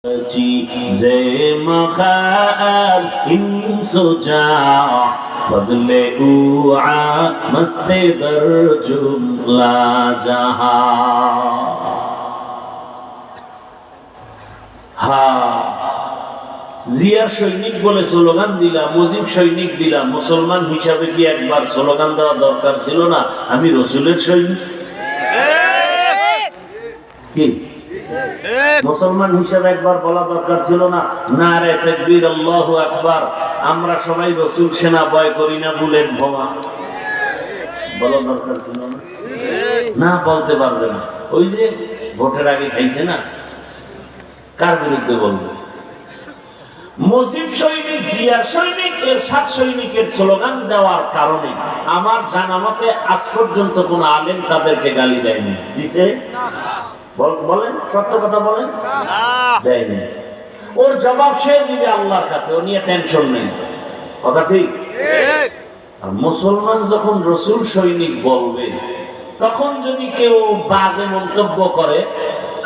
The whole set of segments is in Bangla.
যে মখাজ ইনসুজা ফজলে উআ মস্তে দর জুমলা জাহা। জিয়ার সৈনিক বলে স্লোগান দিলাম, মুজিব সৈনিক দিলাম। মুসলমান হিসাবে কি একবার স্লোগান দেওয়া দরকার ছিল না? আমি রসুলের সৈনিক। কি মুসলমান হিসাবে একবার বলা দরকার ছিল না? নারে তাকবীর, আল্লাহু আকবার। আমরা সবাই রসুল সেনা ভয় করি না, বুলেট বোমা। বলা দরকার ছিল না? না, বলতে পারবে না। ওই যে ভোটের আগে খাইছে না, কার বিরুদ্ধে বলবে? মুজিব সৈনিক, জিয়ার সৈনিক, এর 7 সৈনিকের স্লোগান দেওয়ার কারণে আমার জানা মতে আজ পর্যন্ত কোন আলেম তাদেরকে গালি দেয়নি। দিছে? বলেন, সত্য কথা বলেন। দেয়নি। ওর জবাব সে দিবে আল্লাহর কাছে, ও নিয়ে টেনশন নেই। কথা ঠিক? আর মুসলমান যখন রসুল সৈনিক বলবে, তখন যদি কেউ বাজে মন্তব্য করে,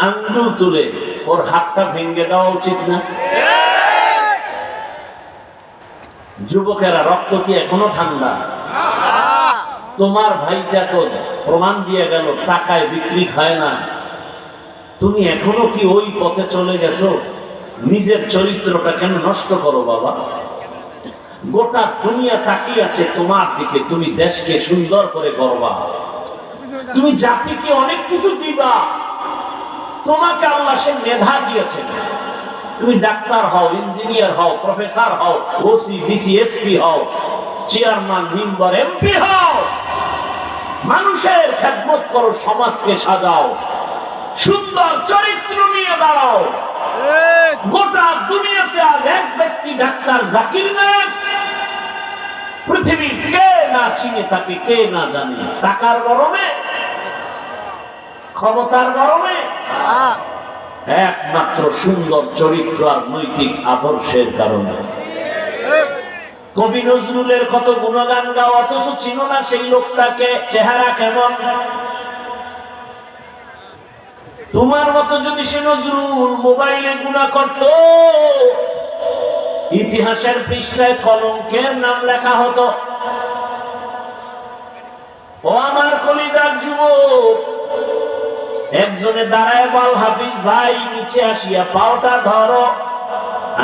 আঙ্গুল তুলে ওর হাতটা ভেঙে দেওয়া উচিত না? যুবকেরা, রক্ত কি এখনো ঠান্ডা? তোমার ভাইটাকে প্রমাণ দিয়ে গেল টাকায় বিক্রি খায় না, তুমি এখনো কি ওই পথে চলে গেছো? নিজের চরিত্রটা কেন নষ্ট করো বাবা? গোটা দুনিয়া তাকিয়ে আছে তোমার দিকে, তুমি দেশকে সুন্দর করে গড়বা, তুমি জাতিকে অনেক কিছু দিবা। তোমাকে আল্লাহ সে মেধা দিয়েছেন, তুমি ডাক্তার হও, ইঞ্জিনিয়ার হও, প্রফেসর হও, ওসি, ডিসি, এসপি হও, চেয়ারম্যান, মেম্বার, এমপি হও। মানুষের খেদমত করো, সমাজকে সাজাও, সুন্দর চরিত্র নিয়ে দাঁড়াও। গোটা দুনিয়াতে আজ এক ব্যক্তি ডাক্তার জাকির নায়েক, পৃথিবীর কে না চিনে তাকে, কে না জানে? টাকার গরমে, ক্ষমতার গরমে? একমাত্র সুন্দর চরিত্র আর নৈতিক আদর্শের কারণে। কবি নজরুলের কত গুণগান গাও, অথচ চিনো না সেই লোকটাকে, চেহারা কেমন। তোমার মতো যদি সে নজরুল মোবাইলে গুনাহ করত, ইতিহাসের পৃষ্ঠায় কলঙ্কের নাম লেখা হতো। ও আমার কলিজার যুবক, একজনে দাঁড়ায় বল, হাফিজ ভাই নিচে আসিয়া পাওটা ধরো।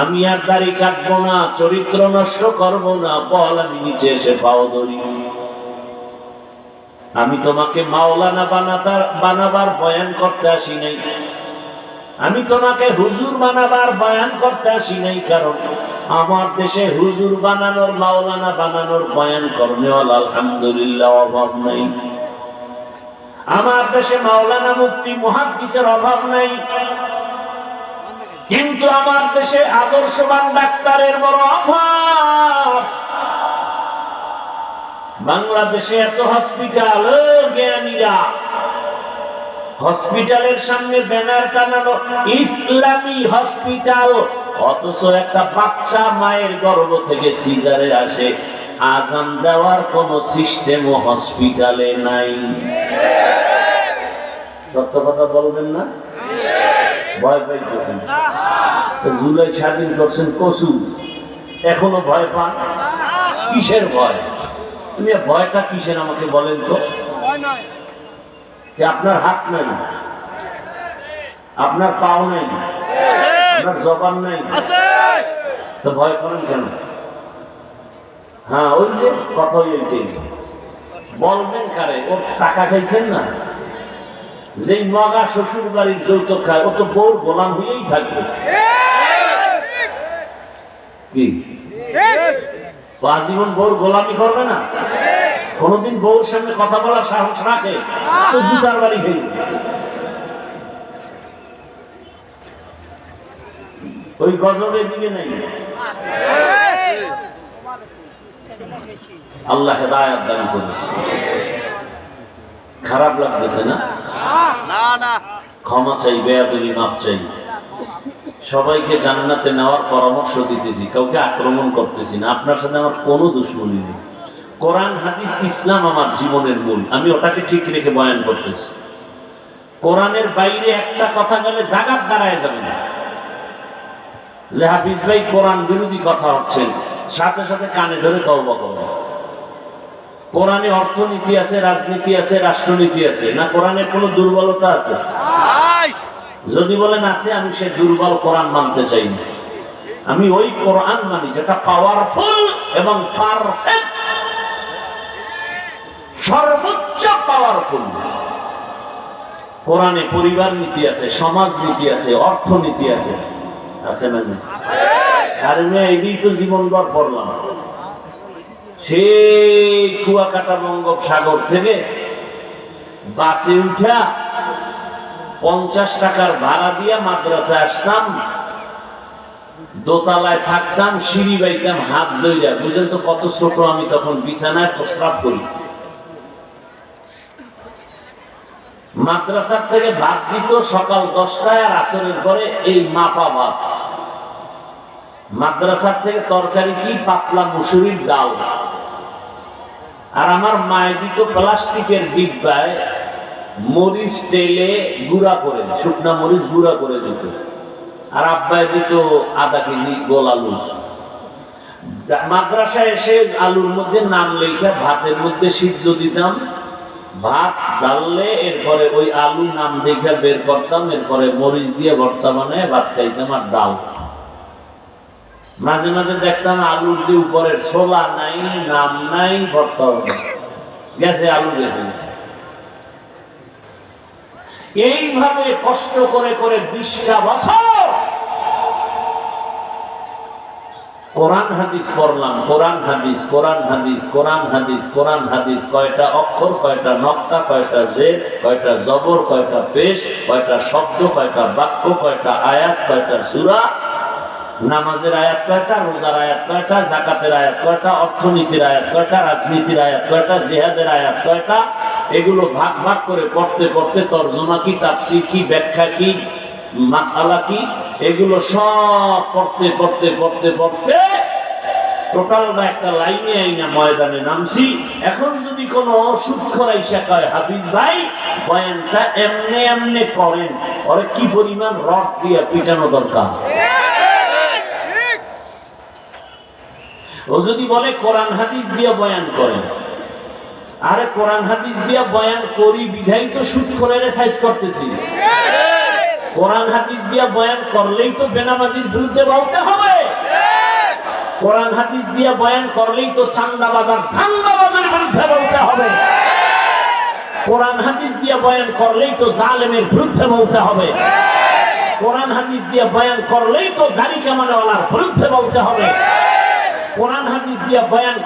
আমি আর দাড়ি কাটবো না, চরিত্র নষ্ট করব না, বল আমি নিচে এসে পাও ধরি। আমি তোমাকে মাওলানা বানাবার বয়ান করতে আসি নাই, আমি তোমাকে হুজুর বানাবার বয়ান করতে আসি নাই। কারণ আমার দেশে হুজুর বানানোর, মাওলানা বানানোর বয়ান করনেওয়ালা আলহামদুলিল্লাহ অভাব নাই। আমার দেশে মাওলানা, মুফতি, মুহাদ্দিসের অভাব নাই। কিন্তু আমার দেশে আদর্শবান ডাক্তারের বড় অভাব। বাংলাদেশে এত হসপিটাল, জ্ঞানীরা, হসপিটালের সামনে ব্যানার টানানো ইসলামী হসপিটাল, অথচ একটা বাচ্চা মায়ের গর্ভ থেকে সিজারে আসে, আজান দেওয়ার কোন সিস্টেমও হসপিটালে নাই। সত্য কথা বলবেন না? ভয় পাইতেছেন? জুলাই স্বাধীন করছেন কসু, এখনো ভয় পান? কিসের ভয়? তুমি ভয়টা কিসের আমাকে বলেন তো? আপনার হাত নাই, আপনার পাও নাই, আপনার জবান নাই, তো ভয় করেন কেন? হ্যাঁ, ওই যে কথা ওইটাই। বলবেন কারে? ও টাকা খাইছেন না? যেই মগা শ্বশুর বাড়ির যৌতুক খায়, ও তো বউর গোলাম হয়েই থাকবে। কি আজীবন বউর গোলামি করবে না? কোনদিন বউর সামনে কথা বলার সাহস রাখে তো জুতার বাড়ি খেয়ে। ওই গজবের দিকে নেই। আল্লাহ হেদায়েত দান করুন। খারাপ লাগতেছে না? ক্ষমা চাই, বেয়াদবি মাপ চাই। সবাইকে জান্নাতে নেওয়ার পরামর্শ দিতেছি, কাউকে আক্রমণ করতেছি না। আপনার সাথে আমার কোনো দুশ্মনী নেই। কোরআন, হাদিস, ইসলাম আমার জীবনের মূল, আমি ওটাকে ঠিক রেখে বয়ান করতেছি। কোরআনের বাইরে একটা কথা গেলে জাগাত দাঁড়ায় যাবে না। যে হাফিজ ভাই কোরআন বিরোধী কথা হচ্ছেন, সাথে সাথে কানে ধরে তওবা করবেন। কোরআনে অর্থনীতি আছে, রাজনীতি আছে, রাষ্ট্রনীতি আছে না? কোরআনের কোনো দুর্বলতা আছে? যদি বলেন আছে, আমি সে দুর্বল কোরআন মানতে চাই না। আমি ওই কোরআন মানি যেটা পাওয়ারফুল এবং পারফেক্ট, সর্বোচ্চ পাওয়ারফুল। কোরআনে পরিবার নীতি আছে, সমাজ নীতি আছে, অর্থনীতি আছে, আছে না? আর এই তো জীবনভর পড়লাম। সেই কুয়াকাটা বঙ্গোপসাগর থেকে বাসে উঠা 50 টাকার ভাড়া দিয়া মাদ্রাসায় আসতাম, দোতলায় থাকতাম, সিঁড়ি বাইতাম হাত ধইরা। বুঝেন তো কত ছোট আমি তখন, বিছানায় প্রস্রাব করি। মাদ্রাসার থেকে ভাত দিত সকাল 10টায় আর আসরের পরে এই মাপা ভাত। মাদ্রাসার থেকে তরকারি কি? পাতলা মুসুরির ডাল। আর আমার মায়ে দিত প্লাস্টিকের ডিব্বায় মরিচ তেলে গুঁড়া করে, শুকনা মরিচ গুঁড়া করে দিত। আর আব্বাই দিত আধা কেজি গোল আলু। মাদ্রাসায় এসে আলুর মধ্যে নাম লেখা ভাতের মধ্যে সিদ্ধ দিতাম। ভাত ডাললে এরপরে ওই আলু নাম দেখে বের করতাম, এরপরে মরিচ দিয়ে ভর্তা বানায় ভাত খাইতাম আর ডাল। মাঝে মাঝে দেখতাম আলুর যে উপরের ছোলা নাই, নাম নাই, ভর্তা গেছে, আলু গেছে। এইভাবে কষ্ট করে করে 20টা বছর কোরআন হাদিস পড়লাম। কোরআন হাদিস, কোরআন হাদিস, কোরআন হাদিস, কোরআন হাদিস। কয়টা অক্ষর, কয়টা নক্তা, কয়টা জের, কয়টা জবর, কয়টা পেশ, কয়টা শব্দ, কয়টা বাক্য, কয়টা আয়াত, কয়টা সূরা। নামাজের আয়াত কয়টা, রোজার আয়াত কয়টা, যাকাতের আয়াত কয়টা, অর্থনীতির আয়াত কয়টা, রাজনীতির আয়াত কয়টা, জিহাদের আয়াত কয়টা। এগুলো ভাগ ভাগ করে পড়তে পড়তে তরজমা কি, তাফসীর কি, ব্যাখ্যা কি, মাসআলা কি, এগুলো সব পড়তে পড়তে পড়তে পড়তে টোটালটা একটা লাইনে আইনা ময়দানে নামছি। এখন যদি কোনো সুদখোর আইসা কয়, হাফিজ ভাই বয়ানটা এমনে এমনে করেন, ওরে কি পরিমাণ রড দিয়ে পিটানো দরকার। ও যদি বলে কোরআন হাদিস দিয়ে বয়ান করেন, আরে কোরআন হাদিস দিয়ে বয়ান করি বিধাই তো সুদখোরের সাইজ করতেছি। কোরআন হাদিস দিয়ে বয়ান করলেই তো বেনামাজির বিরুদ্ধে বলতে হবে। কোরআন হাদিস দিয়ে বয়ান করলেই তো চান্দাবাজার ধান্দাবাজের বিরুদ্ধে বলতে হবে। কোরআন হাদিস দিয়ে বয়ান করলেই তো জালেমের বিরুদ্ধে বলতে হবে। কোরআন হাদিস দিয়ে বয়ান করলেই তো দাড়ি কামানেওয়ালার বিরুদ্ধে বলতে হবে। কোরআন হাদিস দিয়ে বয়ান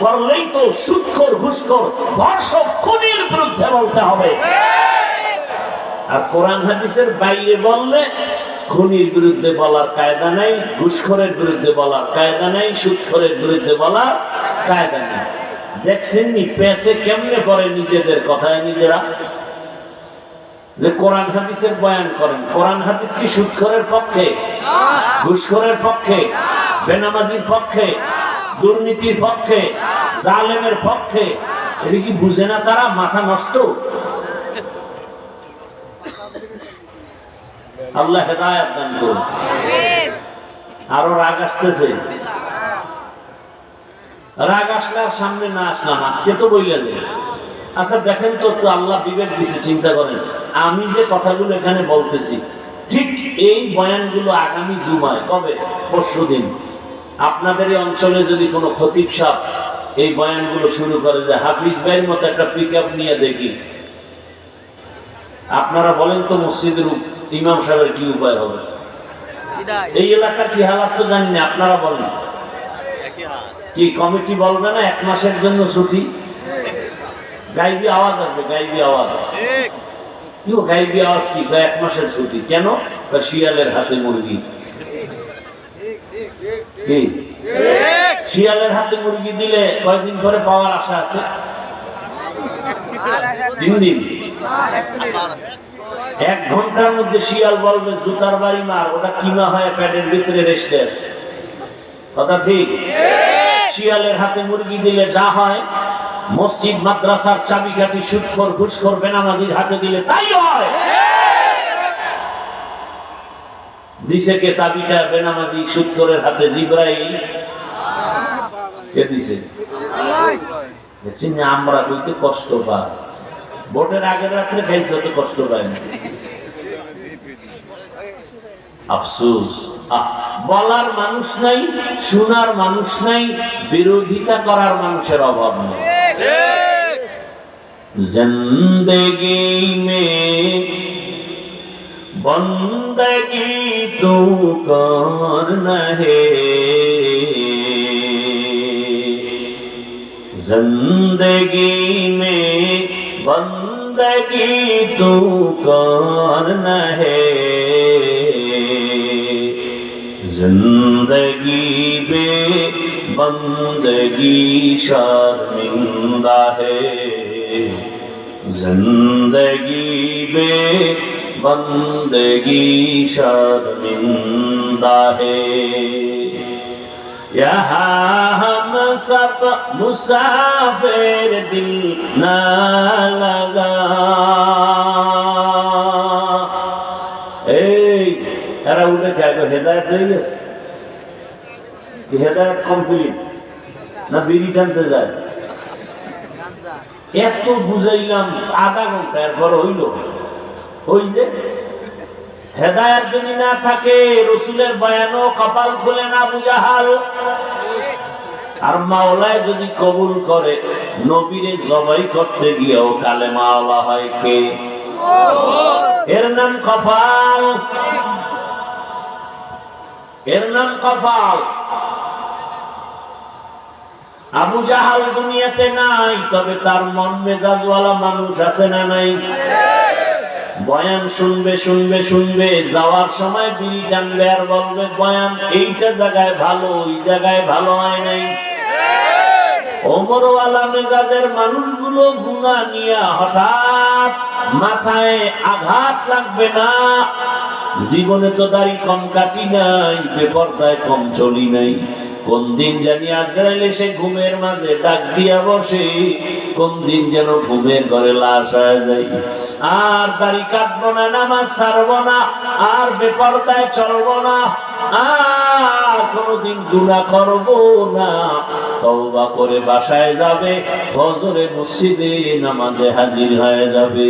করলেই তো সুদখোর, ঘুষখোর, ধর্ষক, খুনির বিরুদ্ধে বলতে হবে। আর কোরআন হাদিসের বাইরে বললে খুনির বিরুদ্ধে বলার কায়দা নাই, ঘুষখোরের বিরুদ্ধে বলার কায়দা নাই, সুদখোরের বিরুদ্ধে বলার কায়দা নেই। দেখছেন নি পেছে কেমনে করে নিজেদের কথায় নিজেরা, যে কোরআন হাদিসের বয়ান করেন। কোরআন হাদিস কি সুদখোরের পক্ষে, ঘুষখোরের পক্ষে, বেনামাজির পক্ষে, দুর্নীতির পক্ষে, জালেমের পক্ষে? এটা কি বুঝে না তারা? মাথা নষ্ট। আল্লাহ হেদায়েত দান করুন। আরো রাগ আসতেছে, রাগ আসলে আর সামনে না আসলাম, আজকে তো বইলে যে। আচ্ছা দেখেন তো একটু, আল্লাহ বিবেক দিছে, চিন্তা করেন। আমি যে কথাগুলো এখানে বলতেছি, ঠিক এই বয়ানগুলো আগামী জুমায়, কবে? পরশুদিন আপনাদের এই অঞ্চলে যদি কোনো খতিব সাহেব এই বয়ানগুলো শুরু করে যে হাফিজ ভাইয়ের মতো একটা পিকআপ নিয়ে দেখি, আপনারা বলেন তো মসজিদের ইমাম সাহেবের কি উপায় হবে? এই এলাকার কি হালাত তো জানি না, আপনারা বলেন। কি কমিটি বলবে না 1 মাসের জন্য ছুটি? গাইবি আওয়াজ আসবে, গাইবি আওয়াজ। কি গাইবি আওয়াজ? কি 1 মাসের ছুটি কেন? শিয়ালের হাতে মুরগি। কি শিয়ালের হাতে মুরগি দিলে কয়দিন পরে পাওয়ার আশা আছে? 3 দিন। 1 ঘন্টার মধ্যে শিয়াল বলবে জুতার বাড়ি মার, ওটা কিমা হয়ে প্যাডের ভিতরে রেস্টে আছে। কথা ঠিক? শিয়ালের হাতে মুরগি দিলে যা হয়, মসজিদ মাদ্রাসার চাবিকাঠি সুদখোর, ঘুষখোর, বেনামাজির হাতে দিলে তাই হয়। দিছে কে চাবিটা বেনামাজি সুৎখোরের হাতে? জিবরাইল। কে দিছে? আমরা কইতে কষ্ট পাই, ভোটের আগের রাত্রে খাইছে তো কষ্ট পায় না। আফসোস, বলার মানুষ নাই, শোনার মানুষ নাই, বিরোধিতা করার মানুষের অভাব নেই। জিন্দেগি মে বন্দগি তু করনা হে, जिंदगी में बंदगी तू करना है, जिंदगी में बंदगी शर्मिंदा है, जिंदगी में बंदगी शर्मिंदा है। यहाँ हम सब मुसाफिर दिल ना लगा। এরা উঠে খাইব হেদায়েত হয়ে গেছে কি? হেদায়েত কমপ্লিট না বিড়ি টানতে যায়? এত বুঝাইলাম আধা ঘন্টা, এরপর হইল ওই যে হেদায়েত যদি না থাকে রসুলের বয়ানও কপাল খুলে না আবু জাহাল। আর মাওলায় যদি কবুল করে নবীরে জবাই করতে গিয়েও কালেমা আলা হয় কে? এর নাম কপাল, এর নাম কপাল। আবু জাহাল দুনিয়াতে নাই, তবে তার মন মেজাজওয়ালা মানুষ আছে না নাই? বয়ান শুনবে শুনবে শুনবে, যাওয়ার সময় বিড়ি টানবে আর বলবে বয়ান এইটা জায়গায় ভালো, ওই জায়গায় ভালো হয় নাই। ওমরওয়ালা মেজাজের মানুষগুলো গুনাহ নিয়ে হঠাৎ মাথায় আঘাত লাগবে না। জীবনে তো দাড়ি কম কাটি নাই, বেপরদায় কম চলি নাই। কোন দিন জানি আজরাইল এসে ঘুমের মাঝে ডাক দিয়া বসে, কোন দিন যেন ঘুমের ঘরে লাশ হয়ে যায়। আর দাড়ি কাটবো না, নামাজ ছাড়বো না, আর বেপরদায় চলবো না, আর কোনদিন গুনাহ করবো না। তওবা করে বাসায় যাবে, ফজরে মসজিদে নামাজে হাজির হয়ে যাবে।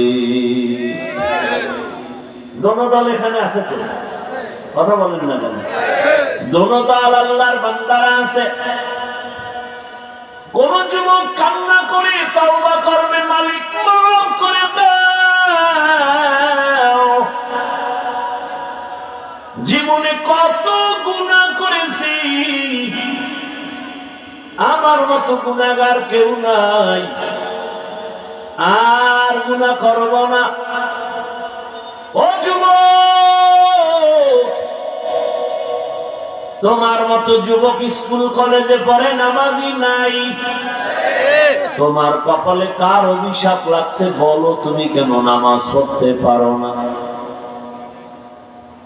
দোনো দল এখানে আছে তো? কথা বলেন না কেন? দোনো দল আল্লাহর বান্দারা আছে। কোন যুবক কান্না করে তওবা করবে, মালিক মাফ করে দাও, জীবনে কত গুনাহ করেছি, আমার মতো গুনাহগার কেউ নাই, আর গুনাহ করব না। ও যুবক, তোমার মতো যুবক স্কুল কলেজে পড়ে নামাজি নাই। তোমার কপালে কার অভিশাপ লাগছে বলো, তুমি কেন নামাজ পড়তে পারো না?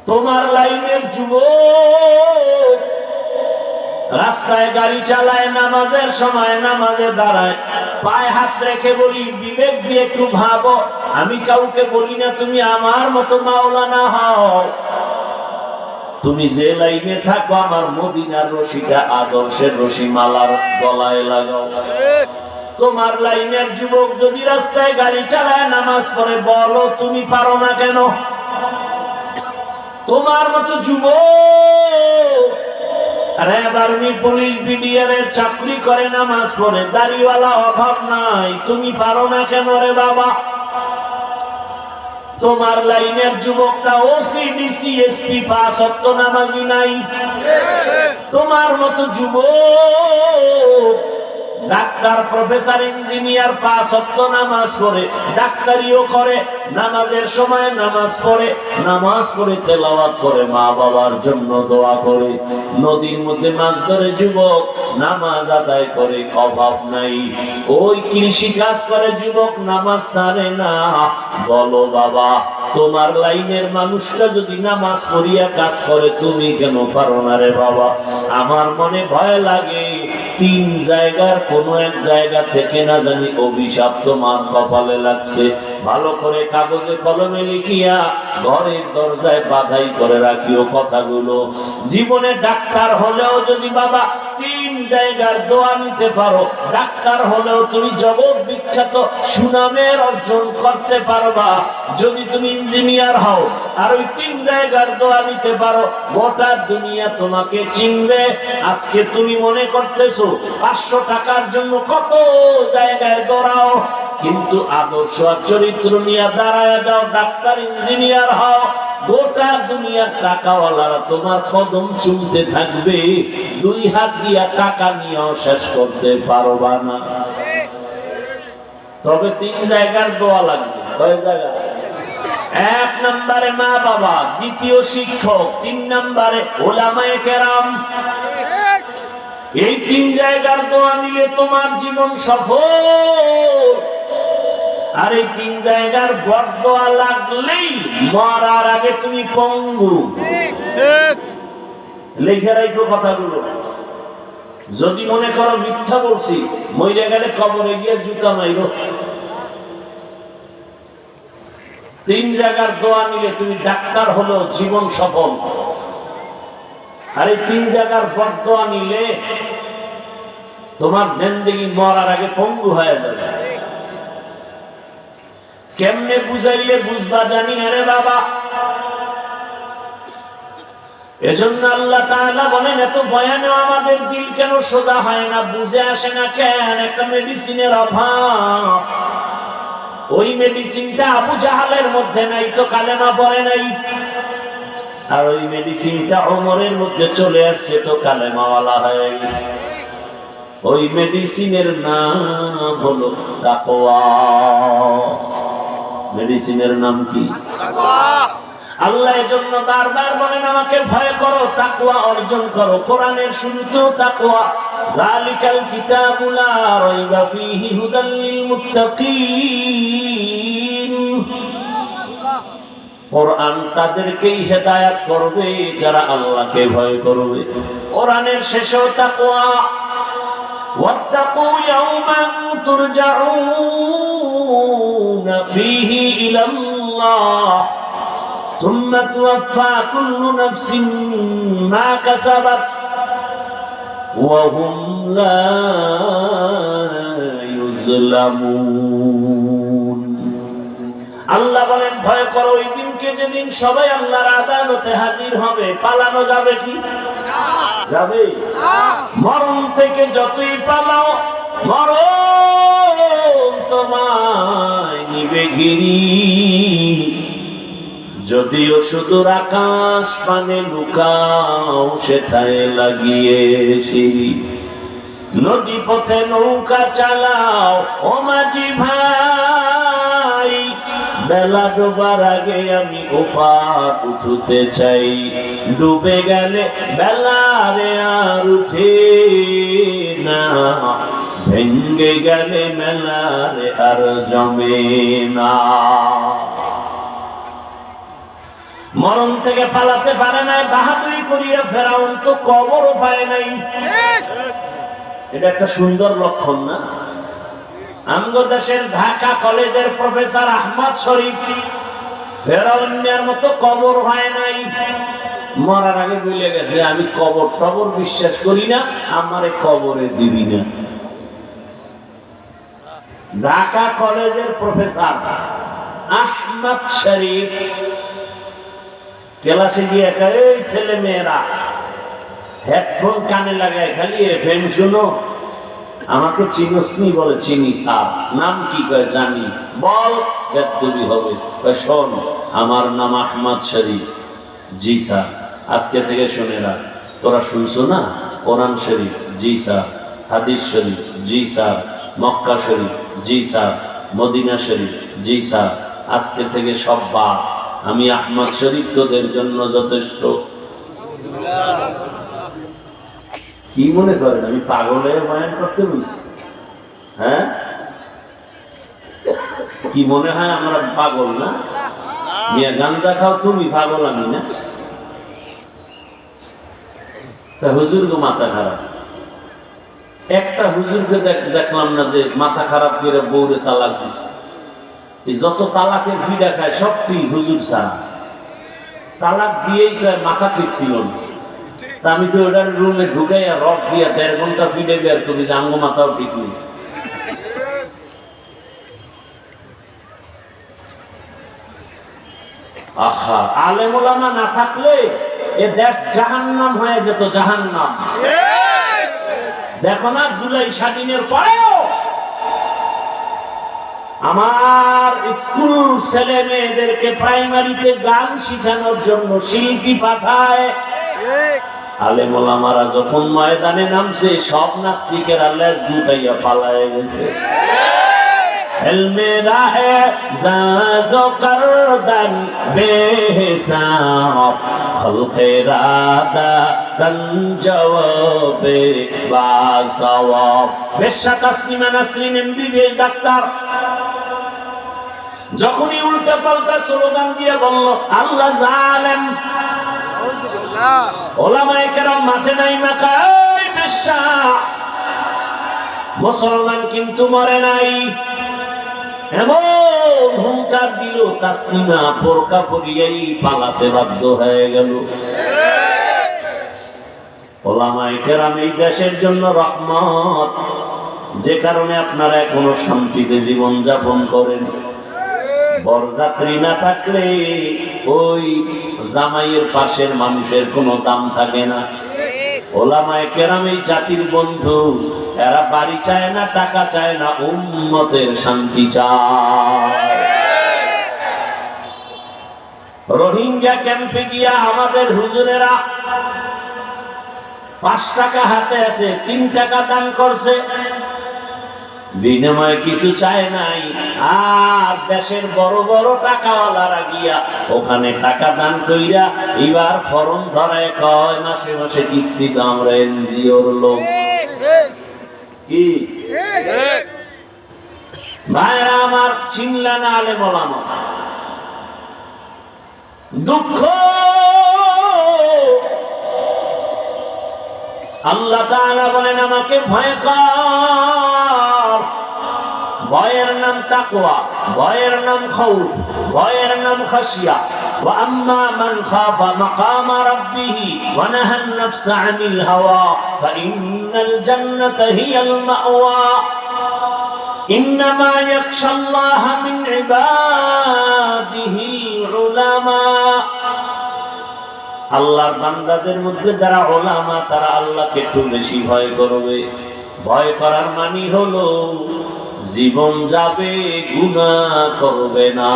তোমার লাইনের যুবক রাস্তায় গাড়ি চালায়, নামাজের সময় নামাজে দাঁড়ায়, পায়ে হাত রেখে বলি বিবেক দিয়ে একটু ভাবো, আমি কাউকে বলি না তুমি আমার মতো মাওলানা হও, তুমি যে লাইনে থাকো আমার মদিনার রশিটা আদর্শের রশি মালার গলায় লাগাও। তোমার লাইনের যুবক যদি রাস্তায় গাড়ি চালায় নামাজ পড়ে, বলো তুমি পারো না কেন? তোমার মতো যুবক র্যাব আর্মি পুলিশ বিডিআরের চাকরি করে নামাজ পড়ে, দাড়িওয়ালা অভাব নাই, তুমি পারো না কেন রে বাবা? তোমার লাইনের যুবকটা ওসি ডিসি এসপি পাস ওয়াক্ত নামাজি নাই। তোমার মতো যুবক ডাক্তার প্রফেসর ইঞ্জিনিয়ার পাঁচ ওয়াক্ত নামাজ পড়ে, ডাক্তারিও করে, নামাজের সময় নামাজ পড়ে তেলাওয়াত করে, মা বাবার জন্য দোয়া করে, নদীর মধ্যে মাছ ধরে যুবক নামাজ আদায় করে, অভাব নাই। ওই কৃষি কাজ করে যুবক, নামাজ ছাড়ে না। বলো বাবা, তোমার লাইনের মানুষটা যদি নামাজ পড়িয়া কাজ করে, তুমি কেন পারো না রে বাবা? আমার মনে ভয় লাগে তিন জায়গার কোন এক জায়গা থেকে না জানি অভিশাপ তোমার কপালে লাগছে, ভালো করে কাগজে কলমে লিখিয়া ঘরের দরজায় বাধাই করে রাখিও কথাগুলো। জীবনে ডাক্তার হলেও যদি বাবা তিন জায়গার দোয়া নিতে পারো, ডাক্তার হলেও তুমি জগৎ বিখ্যাত সুনামের অর্জন করতে পারবা। যদি তুমি ইঞ্জিনিয়ার হও আর ওই তিন জায়গার দোয়া নিতে পারো, গোটা দুনিয়া তোমাকে চিনবে। আজকে তুমি মনে করতেছো 500 টাকার জন্য কত জায়গায় দৌড়াও, কিন্তু আদর্শ আর চরিত্র নিয়ে দাঁড়ায় যাও, ডাক্তার ইঞ্জিনিয়ার হও, গোটা দুনিয়ার টাকাওয়ালারা তোমার কদম চুমতে থাকবে, 2 হাত দিয়া টাকা নিয়েও শেষ করতে পারবা না। তবে 3 জায়গার দোয়া লাগবে। কয় জায়গা? 1 নম্বরে মা বাবা, 2য় শিক্ষক, 3 নম্বরে ওলামায়ে কেরাম। এই 3 জায়গার দোয়া নিলে তোমার জীবন সফল। আর এই 3 জায়গার বদদোয়া লাগলেই মরার আগে তুমি পঙ্গু। লিখে রাখো কথাগুলো। যদি মনে করো মিথ্যা বলছি, মরে গেলে কবরে গিয়ে জুতা মাইরো। 3 জায়গার দোয়া নিলে তুমি ডাক্তার হলো জীবন সফল। আর এই 3 জায়গার বদদোয়া নিলে তোমার জিন্দেগি মরার আগে পঙ্গু হয়ে যাবে। কেমনে বুঝাইলে বুঝবা জানি না রে বাবা। এজন্য আল্লাহ তাআলা বলেন, এত বয়ানেও আমাদের দিল কেন সোজা হয় না, বুঝে আসে না কেন? একটা মেডিসিনের অভাব। ওই মেডিসিনটা আবু জাহালের মধ্যে নাই তো কালেমা পড়ে নাই, আর ওই মেডিসিনটা ওমরের মধ্যে চলে আসছে তো কালেমাওয়ালা হয়ে গেছে। ওই মেডিসিনের নাম হলো তাকওয়া। মেডিসিনের নাম কি? তাকওয়া। আল্লাহ এজন্য বারবার বলেন, আমাকে ভয় করো, তাকওয়া অর্জন করো। কোরআনের শুরুতেও তাকওয়া, যালিকাল কিতাবু লা রাইবা ফীহি হুদাল লিল মুত্তাকিন। কোরআন তাদেরকেই হেদায়েত করবে যারা আল্লাহকে ভয় করবে। কোরআনের শেষেও তাকওয়া, ওয়াত্তাকু ইয়াওমান তুরজাউনা ফীহি ইলাল্লাহ সুম্মা তুওয়াফফা কুল্লু নাফসিন মা কাসাবাত ওয়া হুম লা ইউজলামুন। আল্লাহ বলেন, ভয় করো ওই দিনকে যেদিন সবাই আল্লাহর আদালতে হাজির হবে। পালানো যাবে কি? যাবে। মরণ থেকে যতই পালাও, মরণ তোমায় নিবে গিরি। যদিও সুদূর আকাশ পানে লুকাও, সেটায় লাগিয়ে সিঁড়ি। নদী পথে নৌকা চালাও ও মাঝি ভাই, বেলা ডোবার আগে আমি ওপার উঠতে চাই। ডুবে গেলে বেলারে আর উঠে না, ভেঙ্গে গেলে মেলারে আর জমে না। মরণ থেকে পালাতে পারে নাই, বাহাদুরি করিয়া ফেরাউন তো কবরও পায় নাই। এটা একটা সুন্দর লক্ষণ না? আমগো দেশের ঢাকা কলেজের প্রফেসর আহমদ শরীফ ফেরাউনের মতো কবর হয় নাই। মরার আগে বলে গেছে, আমি কবর টবর বিশ্বাস করি না, আমারে কবরে দিবি না। ঢাকা কলেজের প্রফেসর আহমদ শরীফ ক্লাসে গিয়ে একা, এই ছেলে মেয়েরা হেডফোন কানে লাগায় খালি এফএম শুনো, আমাকে চিনসনি? বলে চিনি স্যার। নাম কি? কয় জানি। বল, বেদবি হবে। কয় শোন, আমার নাম আহমদ শরীফ। জি স্যার। আজকে থেকে শুনে রাখ, তোরা শুনছো না কোরআন শরীফ? জি স্যার। হাদিস শরীফ? জি স্যার। মক্কা শরীফ? জি স্যার। মদিনা শরীফ? জি স্যার। আজকে থেকে সব বাদ, আমি আহমদ শরীফ তোদের জন্য যথেষ্ট। কি মনে করেন আমি পাগল হয়ে বয়ান করতে বলছি? হ্যাঁ, কি মনে হয় আমরা পাগল না? মিয়া গাঞ্জা খাও তুমি, পাগল আমি না? হুজুর গো মাথা খারাপ। একটা হুজুরকে দেখলাম না যে মাথা খারাপ করে বউরে তালাক দিছে। এই যত তালাকের ভিড়া খায় সবটি হুজুর ছাড়া। তালাক দিয়েই কয় মাথা ঠিক ছিল না। তা আমি তো ওটার রুমে ঢুকাইয়া রড দিয়া 1.5 ঘন্টা ফিডে বের করি যে আঙ্গ মাথাও ঠিক নেই। আহা, আলেম ওলামা না থাকলে এ দেশ জাহান্নাম হয়ে যেত, জাহান্নাম। দেখো না জুলাই স্বাধীনের পরেও আমার স্কুল ছেলে মেয়েদেরকে প্রাইমারিতে গান শিখানোর জন্য শিল্পী পাঠায়। আলেম ওলামারা যখন ময়দানে নামছে সব নাস্তিকেরা লেজ গুটাইয়া পালায় গেছে। মেরা হ্যাঁ করদন বেহিসাব খলকেরা জবাবে বাসওয়াব। বেশ্যা তাসলিমা নাসরিন এমবিবিএস ডাক্তার যখনই উল্টা পাল্টা স্লোগান দিয়ে বলল আল্লাহ জালেম, ওলামায়ে কেরাম মাঠে নাই মাকা, এই বেশ্যা মুসলমান কিন্তু মরে নাই। এমন হুঙ্কার দিল তাসলিমা বোরকা পরিয়াই পালাতে বাধ্য হয়ে গেল। ওলামায়ে কেরাম এই দেশের জন্য রহমত, যে কারণে আপনারা এখনো শান্তিতে জীবন যাপন করেন। বরযাত্রী না থাকলে ওই জামাইয়ের পাশের মানুষের কোনো দাম থাকে না। ওলামায়ে কেরাম এই জাতির বন্ধু, এরা বাড়ি চায় না, টাকা চায় না, উম্মতের শান্তি চায়। রোহিঙ্গা ক্যাম্পে গিয়া আমাদের হুজুরেরা 5 টাকা হাতে আছে, 3 টাকা দান করছে, বিনিময়ে কিছু চায় নাই। আর দেশের বড় বড় টাকাওয়ালারা গিয়া ওখানে টাকা দান কইরা এবার ফরম ধরায় কয় মাসে মাসে কিস্তি তো আমরা এনজিওর লোক। কি ভাইরা আমার, চিনলা না আলেম ওলামা? দুঃখ আল্লাহ তাআলা বলেন আমাকে ভয় কর। ভয়ের নাম তাকওয়া, ভয়ের নাম খাউফ, ভয়ের নাম খাশিয়া। ওয়া আম্মা মান খাফা মাকামা রাব্বিহি ওয়া নাহা আন-নাফসা আনিল হাওয়া ফাইন্নাল জান্নাতা হিয়াল মাওয়া। ইন্নামা ইয়াখশাল্লাহা মিন ইবাদিহিল উলামা। আল্লাহর বান্দাদের মধ্যে যারা ওলামা তারা আল্লাহকে একটু বেশি ভয় করবে। ভয় করার মানে হলো জীবন যাবে, গুনাহ করবে না।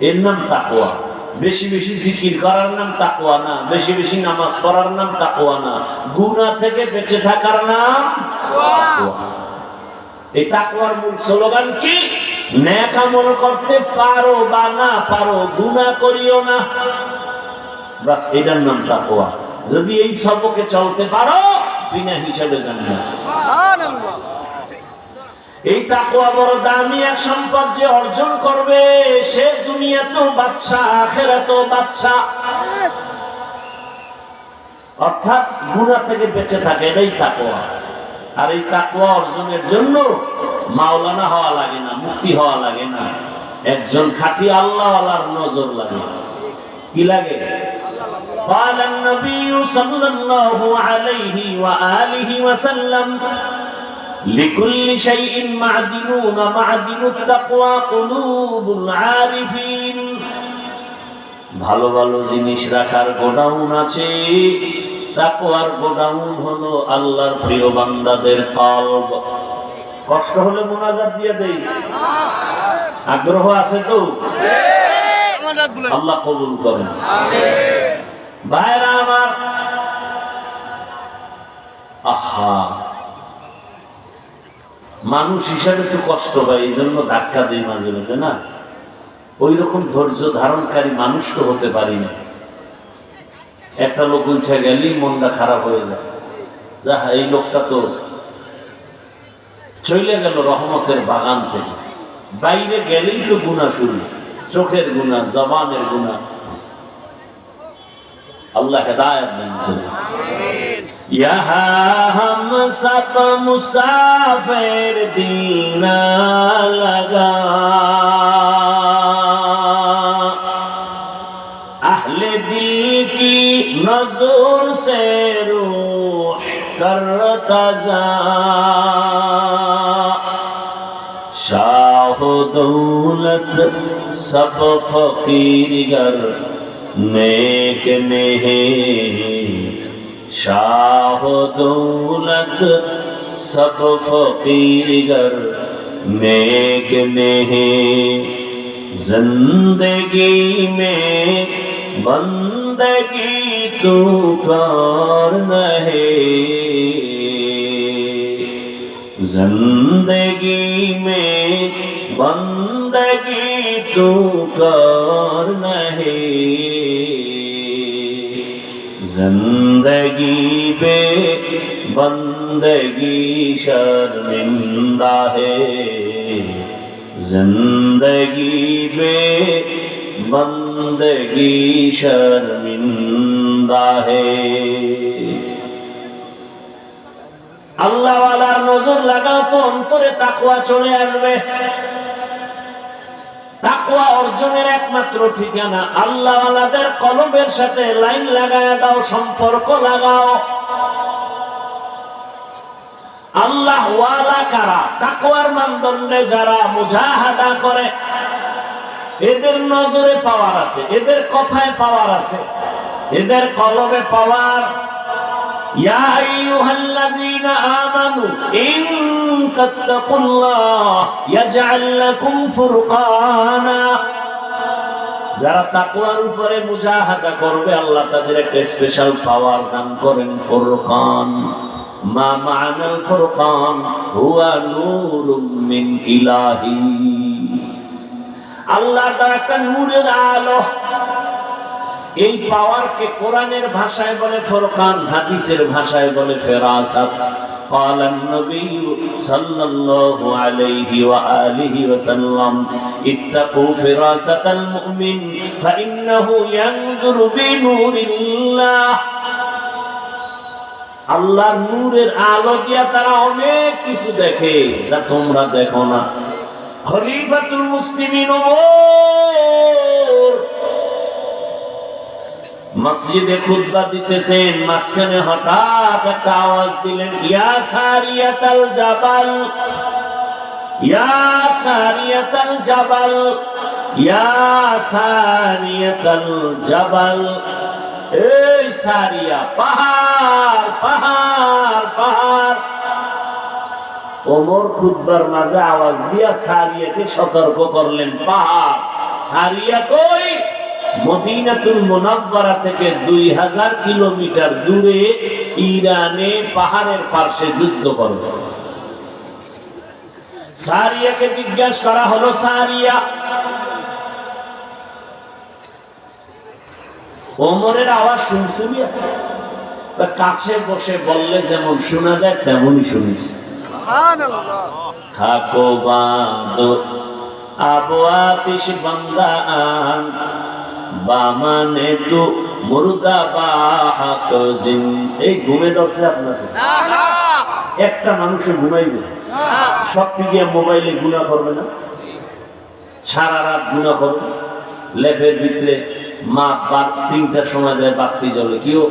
এর নাম তাকওয়া। বেশি বেশি জিকির করার নাম তাকওয়া না, বেশি বেশি নামাজ পড়ার নাম তাকওয়া না, গুনাহ থেকে বেঁচে থাকার নাম তাকওয়া। এই তাকওয়ার মূল স্লোগান কি? নেক আমল করতে পারো বা না পারো, গুনাহ করিও না, বাস এটার নাম তাকওয়া। যদি এই সবকে চলতে পারো বিনা হিসাবে জান্নাত। সুবহানাল্লাহ। এই তাকওয়া বড় দামি এক সম্পদ, যে অর্জন করবে সে দুনিয়াতেও বাদশা, আখিরাতেও বাদশা। অর্থাৎ গুনাহ থেকে বেঁচে থাকে, এটাই তাকওয়া। আর এই তাকওয়া অর্জনের জন্য মাওলানা হওয়া লাগে না, মুফতি হওয়া লাগে না, একজন খাঁটি আল্লাহওয়ালার নজর লাগে। কি লাগে? قال النبي صلى الله عليه وآله وسلم لكل شيء معدنون معدن التقوى قلوب العارفين। ভালো ভালো জিনিস রাখার গোডাউন আছে, তাকওয়ার গোডাউন হলো আল্লাহর প্রিয় বান্দাদের কলব। কষ্ট হলে মুনাজাত দিয়ে দেই, আগ্রহ আছে তো? আল্লাহ কবুল করেন। ভাইরা আমার, আহা, মানুষ হিসাবে একটু কষ্ট পায়, এই জন্য ধাক্কা দেয় মাঝে মাঝে না। ওই রকম ধৈর্য ধারণকারী মানুষ তো হতে পারি না। একটা লোক উঠে গেলেই মনটা খারাপ হয়ে যায়, যা এই লোকটা তো চলে গেল রহমতের বাগান থেকে। বাইরে গেলেই তো গুনাহ শুরু, চোখের গুনাহ, জবানের গুনাহ। আল্লাহ হেদায়েত দান করুন। यहाँ हम सब मुसाफिर दिल न लगा, अहले दिल की नजर से रूह करता जा, शाह दौलत सब फकीर गर नेक नहीं, शाह दौलत सब फकीर गर नेक नहीं, जिंदगी में बंदगी तू कर नहीं, जिंदगी में बंदगी तू कर नहीं, जिंदगी बे बंदगी शर्मिंदा है, जिंदगी बे बंदगी शर्मिंदा है। আল্লাহ ওয়ালার নজর লাগাও তো অন্তরে তাকওয়া চলে আসবে। তাকওয়া অর্জনের একমাত্র ঠিকানা আল্লাহ ওয়ালাদের কলবের সাথে লাইন লাগায় দাও, সম্পর্ক লাগাও। আল্লাহ ওয়ালা কারা? তাকওয়ার মানদণ্ডে যারা মুজাহাদা করে, এদের নজরে পাওয়ার আছে, এদের কথায় পাওয়ার আছে, এদের কলবে পাওয়ার। ইয়া আইয়ুহাল্লাযীনা আমানু ইন তাত্তাকুল্লাহ ইয়াজআল লাকুম ফুরকানা, যারা তাকওয়ার উপরে মুজাহাদা করবে আল্লাহ তাদের একটা স্পেশাল পাওয়ার দান করেন, ফুরকান। মা মা'নাল ফুরকান হুয়া নূরুম মিন ইলাহি, আল্লাহর দেওয়া একটা নূরের আলো। এই পাওয়ারকে কোরআনের ভাষায় বলে ফুরকান, হাদিসের ভাষায় বলে ফেরাসাত। قال النبي صلى الله عليه وآله وسلم اتقوا فراسة المؤمن فإنه ينظر بنور الله, আল্লাহর নূরের আলো দিয়া তারা অনেক কিছু দেখে যা তোমরা দেখো না। খলিফাতুল মুসলিমিন ওমর মসজিদে খুতবা দিতেছেন, মাঝখানে হঠাৎ একটা আওয়াজ দিলেন, ইয়া সারিয়াতাল জাবাল, ইয়া সারিয়াতাল জাবাল, ইয়া সারিয়াতাল জাবাল। এই সারিয়া, পাহাড় পাহাড় পাহাড়। ওমর খুতবার মাঝে আওয়াজ দিয়া সারিয়াকে সতর্ক করলেন, পাহাড়। সারিয়া কই? মদিনাতুল মুনাওয়ারা থেকে 2000 কিলোমিটার দূরে ইরানে পাহাড়ের পাশে যুদ্ধ করে। সারিয়াকে জিজ্ঞাসা করা হলো, সারিয়া। ওমরের আওয়াজ শুনছিলি? কাছে বসে বললে যেমন শোনা যায় তেমনই শুনেছি। থাকো বাঁধো আবু আতিশ বান্দা আন, বামানে তো মুর্দা বাহাক জিন। এই ঘুমে ধরছে আপনাকে? একটা মানুষে ঘুমাইবে, সবটি গিয়ে মোবাইলে গুনাহ করবে না? সারা রাত গুনাহ করবে, লেপের ভিতরে মা 3টার সময় দেয় বাতি জ্বলে, কিও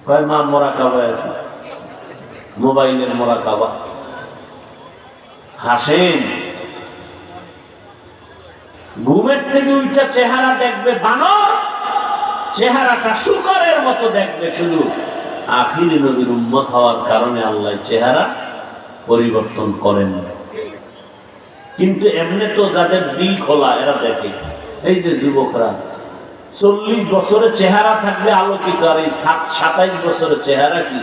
কয় মা মরা খাওয়া আছে, মোবাইলের মরা খাওয়া। হাসেন, ঘুমের থেকে উঠা চেহারা দেখবে বানর, চেহারাটা শুকরের মতো দেখবে। শুধু আখিরি নবীর উম্মত হওয়ার কারণে আল্লাহ চেহারা পরিবর্তন করেন। কিন্তু এমনি তো যাদের দিল খোলা এরা দেখে। এই যে যুবকরা 40 বছরের চেহারা থাকবে আলোকিত, আর এই 27 বছরের চেহারা কি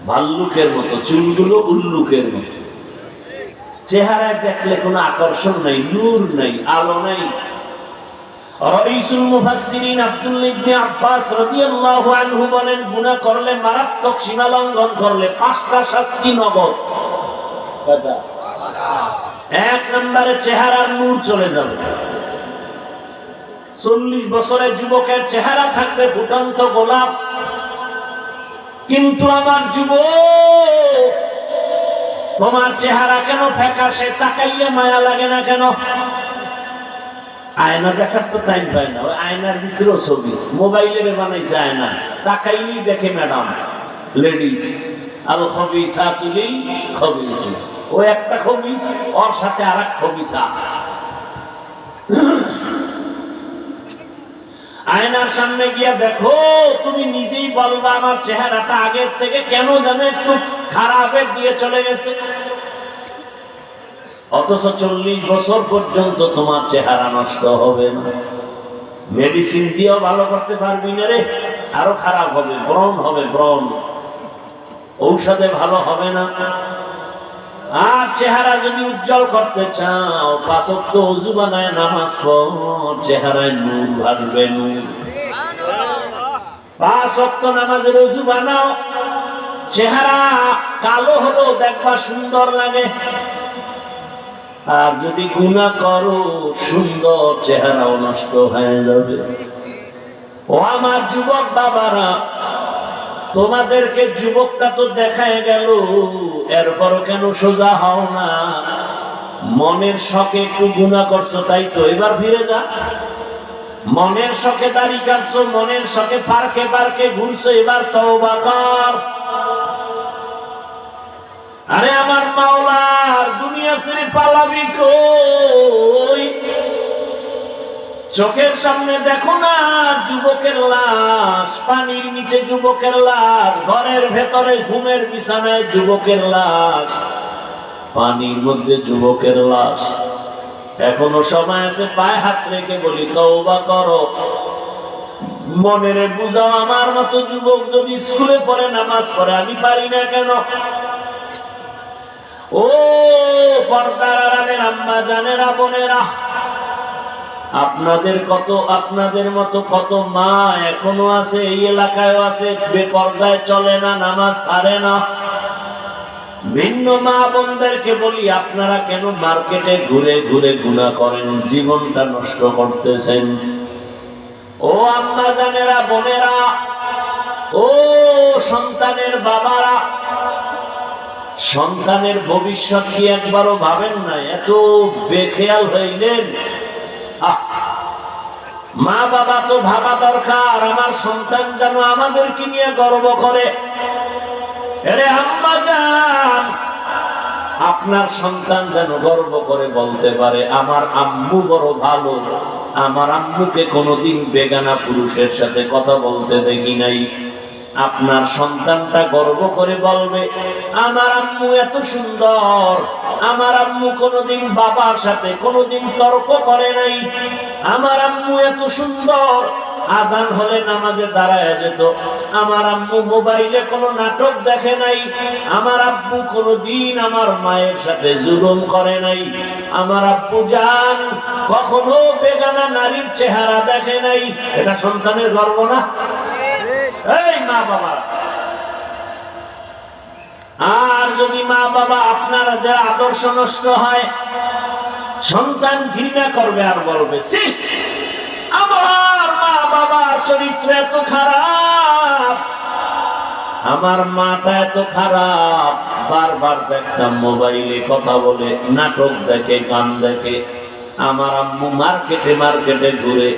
ভাল্লুকের মতো, চুলগুলো উল্লুকের মতো। চেহারায় দেখলে কোনো আকর্ষণ নাই, নূর নাই, আলো নাই। রাইসুল মুফাসসিরিন আব্দুল্লাহ ইবনে আব্বাস রাদিয়াল্লাহু আনহু বলেন, গুনাহ করলে, মারাত্মক সীমা লঙ্ঘন করলে 5টা শাস্তি নগদ। কয়টা? 1 নম্বরে চেহারার নূর চলে যাবে। 40 বছরের যুবকের চেহারা থাকবে ফুটন্ত গোলাপ, কিন্তু আমার যুবক তোমার চেহারা কেন ফ্যাকাশে? তাকাইলে মায়া লাগে না কেন? আয়না দেখার তো টাইম পায় না, ওই আয়নার ভিতরেও ছবি মোবাইলের বানাইছে আয়না, তাকাইলেই দেখে ম্যাডাম লেডিস আর খবিসা তুলি খবিস, ও একটা খবিস ওর সাথে আর এক খবিসা। আয়নার সামনে গিয়া দেখো, তুমি নিজেই বলবা আমার চেহারাটা আগের থেকে কেন যেন একটু খারাপের দিয়ে চলে গেছে। অথচ 40 বছর পর্যন্ত তোমার চেহারা নষ্ট হবে না, মেডিসিন দিয়েও ভালো করতে পারবি না রে, আরো খারাপ হবে, ব্রণ হবে, ব্রণ ঔষধে ভালো হবে না। আর চেহারা যদি উজ্জ্বল করতে চাও, 5 ওয়াক্ত ওযু বানায় নামাজ পড়, চেহারায় নূর ভাসবে, নূর। 5 ওয়াক্ত নামাজের ওযু বানাও, চেহারা কালো হলো দেখবা সুন্দর লাগে। আর যদি গুনাহ করো, সুন্দর চেহারাও নষ্ট হয়ে যাবে। ও আমার যুবক বাবারা, তোমাদেরকে যুবকটা তো দেখায় গেল, এরপরও কেন সোজা হও না? মনের শখে একটু গুনাহ করছো, তাই তো এবার ফিরে যা। মনের শখে দাড়ি কাটছো, মনের শখে পার্কে পার্কে ঘুরছো, এবার তওবা কর। আরে আমার মাওলার দুনিয়া ছেড়ে পালাবি কই? চোখের সামনে দেখো না যুবকের লাশ, পানির নিচে যুবকের লাশ, ঘরের ভেতরে ঘুমের বিছানায় যুবকের লাশ, পানির মধ্যে যুবকের লাশ। এখনো সময় আছে, পায়ে হাত রেখে বলি তওবা করো। মনেরে বুঝাও, আমার মতো যুবক যদি স্কুলে পড়ে নামাজ পড়ে, আমি পারি না কেন? ও পর্দার আড়ালের আম্মা জানেরা, বোনেরা, আপনাদের মতো কত মা এখনো আছে, এই এলাকায় আছে, বেপর্দায় চলে না, নামাজ ছাড়ে না। ভিন্ন মা বোনদেরকে বলি, আপনারা কেন মার্কেটে ঘুরে ঘুরে গুনাহ করেন, জীবনটা নষ্ট করতেছেন? ও আম্মা জানেরা, বোনেরা, ও সন্তানের বাবারা, সন্তানের ভবিষ্যৎ কি একবারও ভাবেন না? এত বেখেয়াল হইলেন। মা বাবা তো ভাবা দরকার, আমার সন্তান যেন আমাদেরকে নিয়ে গর্ব করে। আরে আম্মা জান, আপনার সন্তান যেন গর্ব করে বলতে পারে আমার আম্মু বড় ভালো, আমার আম্মুকে কোনোদিন বেগানা পুরুষের সাথে কথা বলতে দেখি নাই। আপনার সন্তানটা গর্ব করে বলবে আমার আম্মু এত সুন্দর, আমার আম্মু কোনোদিন বাবার সাথে কোনোদিন তর্ক করে নাই, আমার আম্মু এত সুন্দর, আজান হলে নামাজে দাঁড়ায় যেত, আমার আম্মু মোবাইলে কোনো নাটক দেখে নাই, আমার আব্বু কোনোদিন আমার মায়ের সাথে জুলুম করে নাই, আমার আব্বু জান কখনো বেগানা নারীর চেহারা দেখে নাই। এটা সন্তানের গর্ব না? এই মা বাবা, আর যদি মা বাবা আপনাদের আদর্শ নষ্ট হয়, সন্তান ঘৃণা করবে আর বলবে সি আমার মা বাবার চরিত্র এত খারাপ, আমার মাটা এত খারাপ। বারবার দেখতাম মোবাইলে কথা বলে, নাটক দেখে, গান দেখে, আমার আম্মু মার্কেটে মার্কেটে ঘুরে